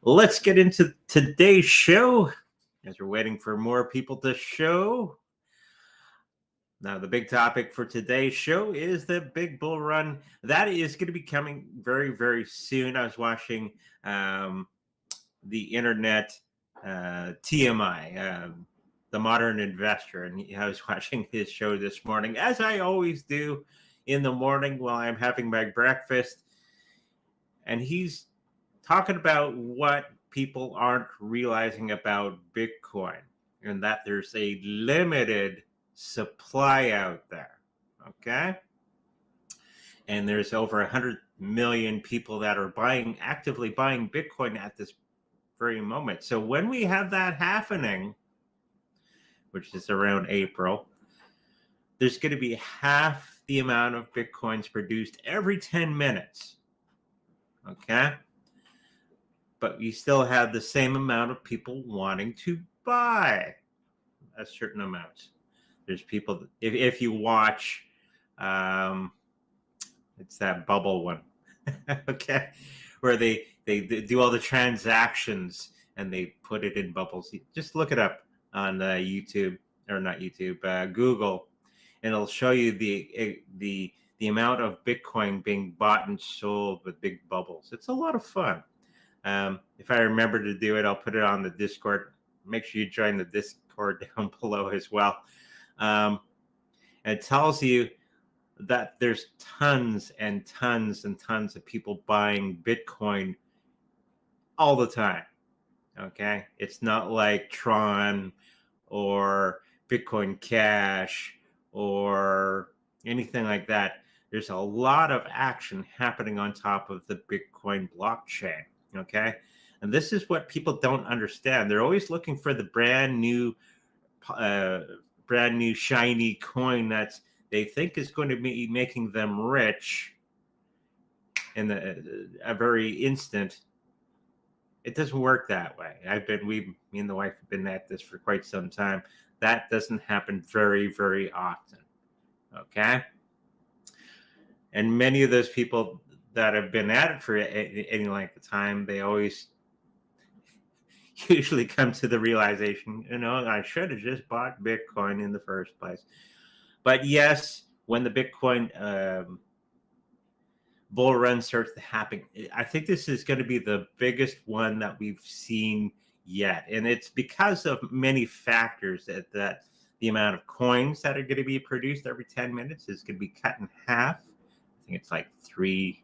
Let's get into today's show as we're waiting for more people to show. Now, the big topic for today's show is the big bull run. That is going to be coming very, very soon. I was watching the internet TMI, the Modern Investor, and I was watching his show this morning, as I always do in the morning while I'm having my breakfast. And he's talking about what people aren't realizing about Bitcoin and that there's a limited supply out there. Okay. And there's over 100 million people that are actively buying Bitcoin at this very moment. So when we have that happening, which is around April, there's going to be half the amount of Bitcoins produced every 10 minutes. Okay. But you still have the same amount of people wanting to buy a certain amount. There's people, if you watch, it's that bubble one, okay, where they do all the transactions and they put it in bubbles. Just look it up on YouTube, or not YouTube, Google, and it'll show you the amount of Bitcoin being bought and sold with big bubbles. It's a lot of fun. If I remember to do it, I'll put it on the Discord. Make sure you join the Discord down below as well. And it tells you that there's tons and tons and tons of people buying Bitcoin all the time. Okay. It's not like Tron or Bitcoin Cash or anything like that. There's a lot of action happening on top of the Bitcoin blockchain. Okay. And this is what people don't understand. They're always looking for the brand new shiny coin that they think is going to be making them rich in a very instant. It doesn't work that way. Me and the wife have been at this for quite some time. That doesn't happen very, very often. Okay. And many of those people that have been at it for any length of time, they always usually come to the realization, I should have just bought Bitcoin in the first place. But yes, when the Bitcoin bull run starts to happen, I think this is going to be the biggest one that we've seen yet. And it's because of many factors that the amount of coins that are going to be produced every 10 minutes is going to be cut in half. I think it's like 3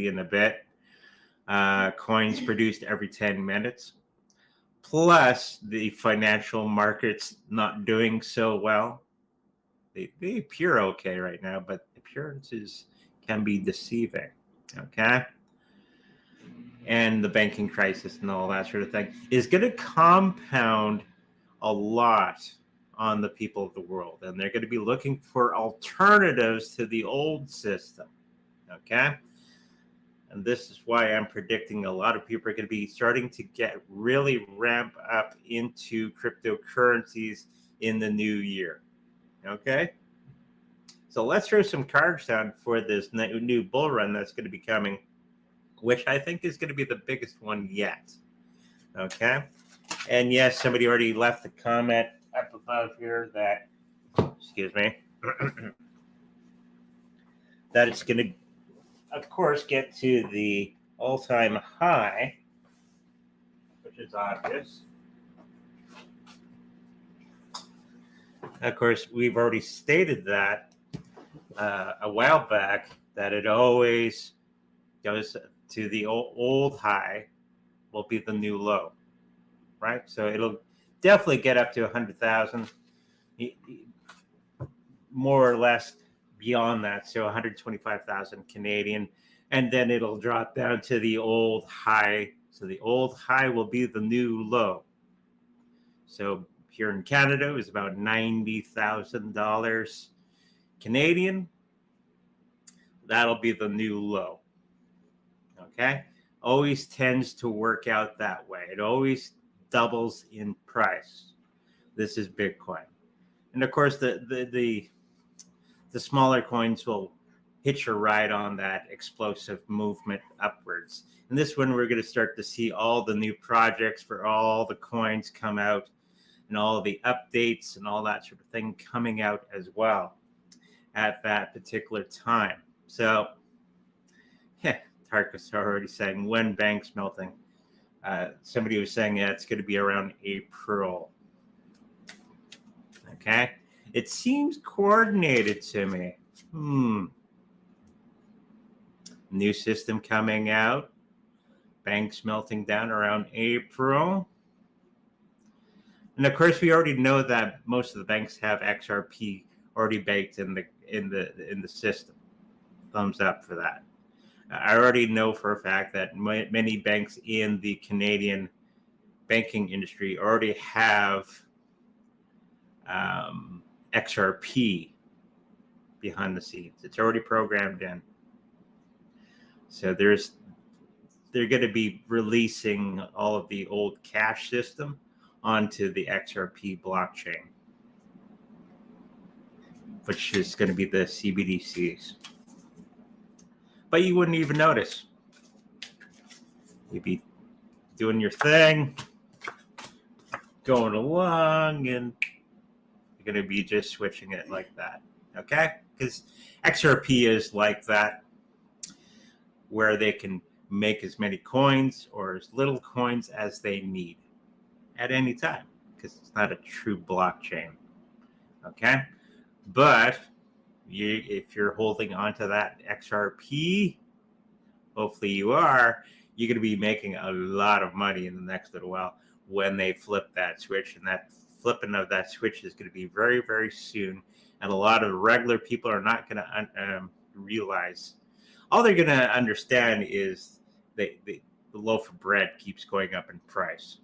and a bit coins produced every 10 minutes. Plus the financial markets not doing so well. They appear okay right now, but appearances can be deceiving. Okay. And the banking crisis and all that sort of thing is going to compound a lot on the people of the world. And they're going to be looking for alternatives to the old system. Okay. And this is why I'm predicting a lot of people are going to be starting to really ramp up into cryptocurrencies in the new year. Okay. So let's throw some cards down for this new bull run that's going to be coming, which I think is going to be the biggest one yet. Okay. And yes, somebody already left a comment up above here that, excuse me, that it's going to, of course, get to the all-time high, which is obvious. Of course, we've already stated that a while back, that it always goes to the old high will be the new low, right? So it'll definitely get up to 100,000, more or less beyond that, so 125,000 Canadian, and then it'll drop down to the old high. So the old high will be the new low. So here in Canada, it was about $90,000 Canadian. That'll be the new low. Okay? Always tends to work out that way. It always doubles in price. This is Bitcoin. And of course, the smaller coins will hitch a ride on that explosive movement upwards. And this one, we're going to start to see all the new projects for all the coins come out, and all the updates and all that sort of thing coming out as well at that particular time. So, yeah, Tarkus already saying when banks melting. Somebody was saying it's going to be around April. Okay, it seems coordinated to me. New system coming out. Banks melting down around April. And of course, we already know that most of the banks have XRP already baked in the system. Thumbs up for that. I already know for a fact that many banks in the Canadian banking industry already have XRP behind the scenes. It's already programmed in. So they're going to be releasing all of the old cash system onto the XRP blockchain, which is going to be the CBDCs. But you wouldn't even notice. You'd be doing your thing, going along, and you're going to be just switching it like that. Okay? Because XRP is like that, where they can make as many coins or as little coins as they need at any time, because it's not a true blockchain. Okay? But if you're holding onto that XRP, hopefully you are, you're going to be making a lot of money in the next little while when they flip that switch. And that flipping of that switch is going to be very, very soon. And a lot of regular people are not going to realize. All they're going to understand is the loaf of bread keeps going up in price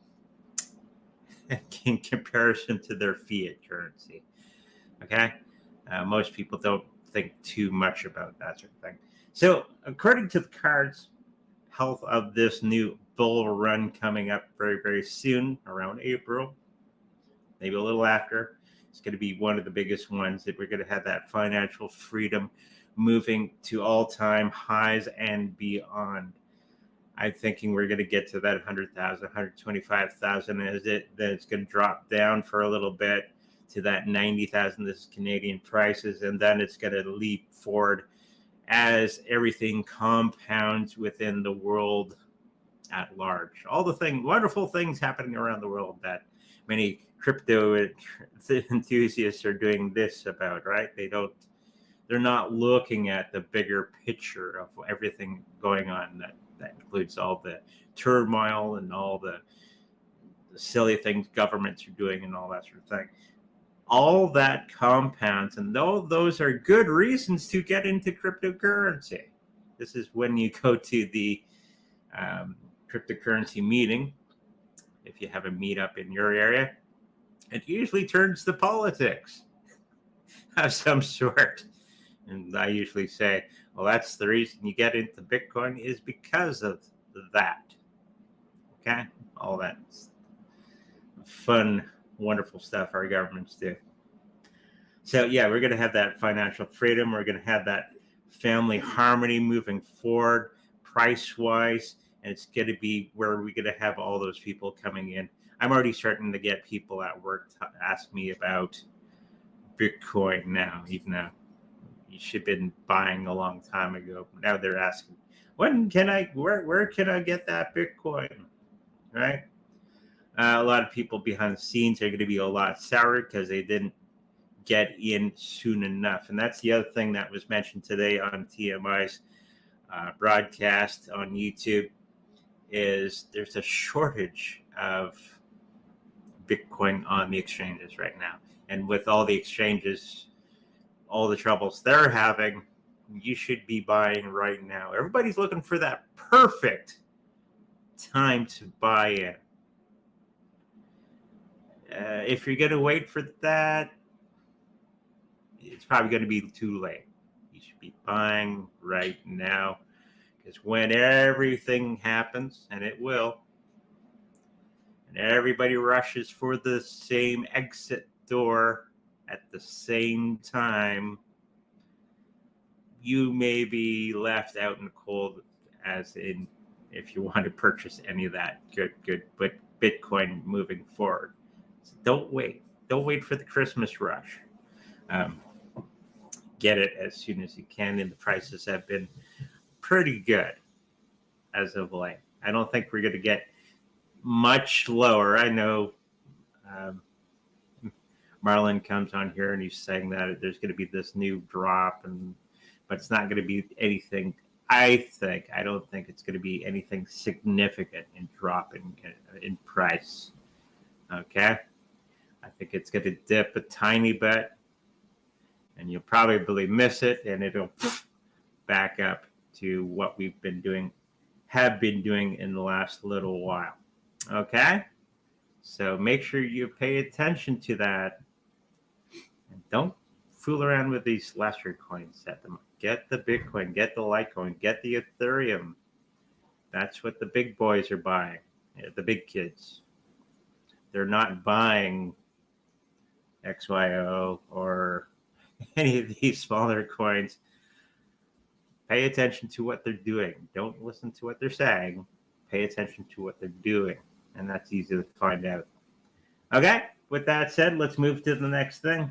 in comparison to their fiat currency. Okay? Most people don't think too much about that sort of thing. So, according to the cards, health of this new bull run coming up very, very soon, around April, maybe a little after, it's going to be one of the biggest ones that we're going to have that financial freedom moving to all-time highs and beyond. I'm thinking we're going to get to that 100,000, 125,000 as then it's going to drop down for a little bit to that 90,000. This is Canadian prices, and then it's going to leap forward as everything compounds within the world at large. All the wonderful things happening around the world that many crypto enthusiasts are doing this about, right? They're not looking at the bigger picture of everything going on that includes all the turmoil and all the silly things governments are doing and all that sort of thing. All that compounds, and those are good reasons to get into cryptocurrency. This is when you go to the cryptocurrency meeting, if you have a meetup in your area, it usually turns to politics of some sort. And I usually say, well, that's the reason you get into Bitcoin is because of that. Okay? All that fun, wonderful stuff our governments do. So, yeah, we're going to have that financial freedom. We're going to have that family harmony moving forward, price-wise, and it's going to be where we're going to have all those people coming in. I'm already starting to get people at work to ask me about Bitcoin now, even though you should have been buying a long time ago. Now they're asking, where can I get that Bitcoin? Right? A lot of people behind the scenes are going to be a lot sour because they didn't get in soon enough. And that's the other thing that was mentioned today on TMI's broadcast on YouTube is there's a shortage of Bitcoin on the exchanges right now. And with all the exchanges, all the troubles they're having, you should be buying right now. Everybody's looking for that perfect time to buy in. If you're going to wait for that, it's probably going to be too late. You should be buying right now, because when everything happens, and it will, and everybody rushes for the same exit door at the same time, you may be left out in the cold, as in if you want to purchase any of that good but Bitcoin moving forward. So don't wait for the Christmas rush. um, get it as soon as you can, and the prices have been pretty good as of late. I don't think we're going to get much lower. I know um, Marlon comes on here and he's saying that there's going to be this new drop, but it's not going to be anything. I don't think it's going to be anything significant in drop in price. Okay, I think it's going to dip a tiny bit, and you'll probably miss it, and it'll back up to what have been doing in the last little while. Okay, so make sure you pay attention to that, and don't fool around with these lesser coins. Get the Bitcoin, get the Litecoin, get the Ethereum. That's what the big boys are buying, the big kids. They're not buying XYO or any of these smaller coins. Pay attention to what they're doing. Don't listen to what they're saying. Pay attention to what they're doing, and that's easy to find out. Okay, with that said, let's move to the next thing.